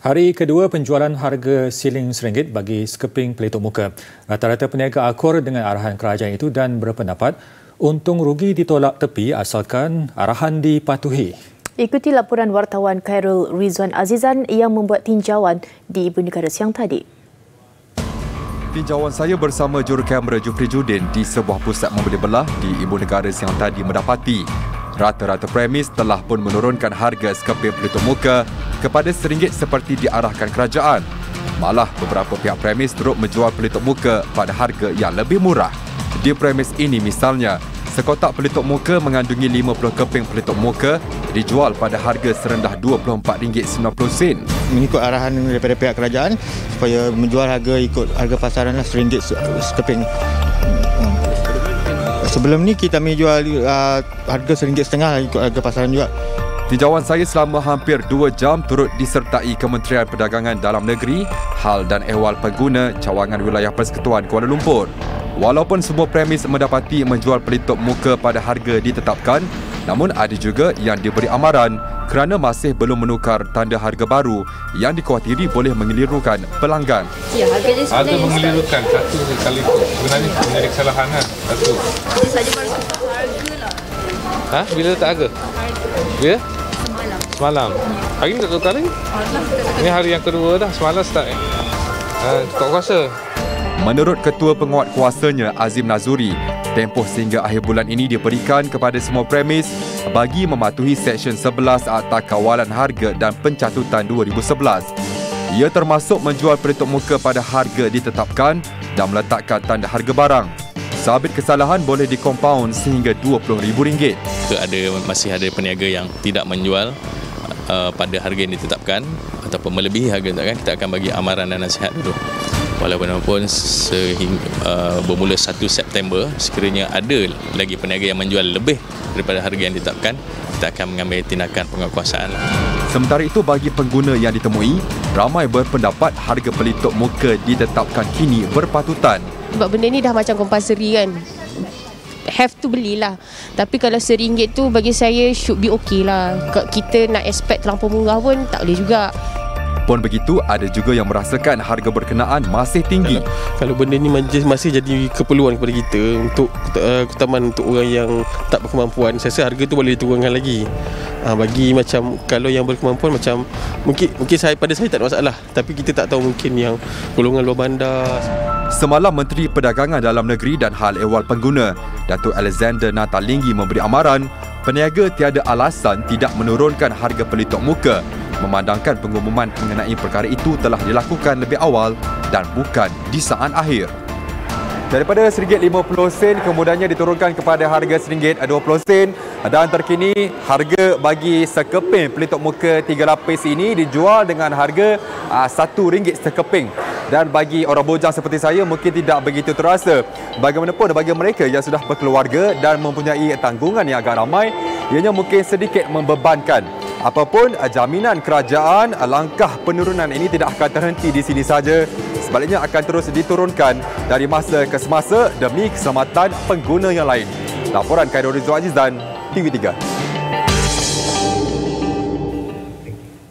Hari kedua penjualan harga siling RM1 bagi sekeping pelitup muka. Rata-rata peniaga akur dengan arahan kerajaan itu dan berpendapat untung rugi ditolak tepi asalkan arahan dipatuhi. Ikuti laporan wartawan Khairul Rizwan Azizan yang membuat tinjauan di Ibu Negara siang tadi. Tinjauan saya bersama jurukamera Jufri Judin di sebuah pusat membeli belah di Ibu Negara siang tadi mendapati rata-rata premis telah pun menurunkan harga sekeping pelitup muka kepada RM1 seperti diarahkan kerajaan. Malah beberapa pihak premis turut menjual pelitup muka pada harga yang lebih murah. Di premis ini misalnya, sekotak pelitup muka mengandungi 50 keping pelitup muka dijual pada harga serendah RM24.90. Mengikut arahan daripada pihak kerajaan supaya menjual harga ikut harga pasaran RM1 sekeping. Sebelum ni kita menjual harga RM1.50 ikut harga pasaran juga. Tinjauan saya selama hampir 2 jam turut disertai Kementerian Perdagangan Dalam Negeri, Hal dan Ehwal Pengguna Cawangan Wilayah Persekutuan Kuala Lumpur. Walaupun semua premis mendapati menjual pelitup muka pada harga ditetapkan, namun ada juga yang diberi amaran kerana masih belum menukar tanda harga baru yang dikhawatiri boleh mengelirukan pelanggan. Ya, harga mengelirukan satu kali itu. Sebenarnya menjadi kesalahan satu. Dia saja baru tukar harga lah. Bila letak harga? Bila? Semalam. Hari ni tak tukar ni? Ini hari yang kedua dah. Semalam start. Tak kuasa. Menurut Ketua Penguat Kuasanya Azim Nazuri, tempoh sehingga akhir bulan ini diberikan kepada semua premis bagi mematuhi Seksyen 11 Akta Kawalan Harga dan Pencatutan 2011. Ia termasuk menjual pelitup muka pada harga ditetapkan dan meletakkan tanda harga barang. Sabit kesalahan boleh dikompaun sehingga RM20,000. Masih ada peniaga yang tidak menjual pada harga yang ditetapkan ataupun melebihi harga ditetapkan, kita akan bagi amaran dan nasihat dulu. Walaupun bermula 1 September, sekiranya ada lagi peniaga yang menjual lebih daripada harga yang ditetapkan, kita akan mengambil tindakan penguatkuasaan. Sementara itu, bagi pengguna yang ditemui, ramai berpendapat harga pelitup muka ditetapkan kini berpatutan. Sebab benda ni dah macam compulsory kan. Have to belilah. Tapi kalau RM1 tu bagi saya should be okay lah. Kita nak expect terlampau murah pun tak boleh juga. Pun begitu, ada juga yang merasakan harga berkenaan masih tinggi. Kalau benda ni masih jadi keperluan kepada kita untuk terutamanya untuk orang yang tak berkemampuan, saya rasa harga tu boleh diturunkan lagi. Bagi macam kalau yang berkemampuan macam mungkin pada saya tak ada masalah, tapi kita tak tahu mungkin yang golongan luar bandar. Semalam Menteri Perdagangan Dalam Negeri dan Hal Ehwal Pengguna, Datuk Alexander Natalinggi memberi amaran peniaga tiada alasan tidak menurunkan harga pelitup muka, memandangkan pengumuman mengenai perkara itu telah dilakukan lebih awal dan bukan di saat akhir. Daripada RM1.50 kemudiannya diturunkan kepada harga RM1.20 dan terkini harga bagi sekeping pelitup muka 3 lapis ini dijual dengan harga RM1 sekeping. Dan bagi orang bujang seperti saya mungkin tidak begitu terasa. Bagaimanapun bagi mereka yang sudah berkeluarga dan mempunyai tanggungan yang agak ramai, ianya mungkin sedikit membebankan. Apapun jaminan kerajaan, langkah penurunan ini tidak akan terhenti di sini saja. Sebaliknya akan terus diturunkan dari masa ke semasa demi keselamatan pengguna yang lain. Laporan Khairul Rizwan Azizan, TV3.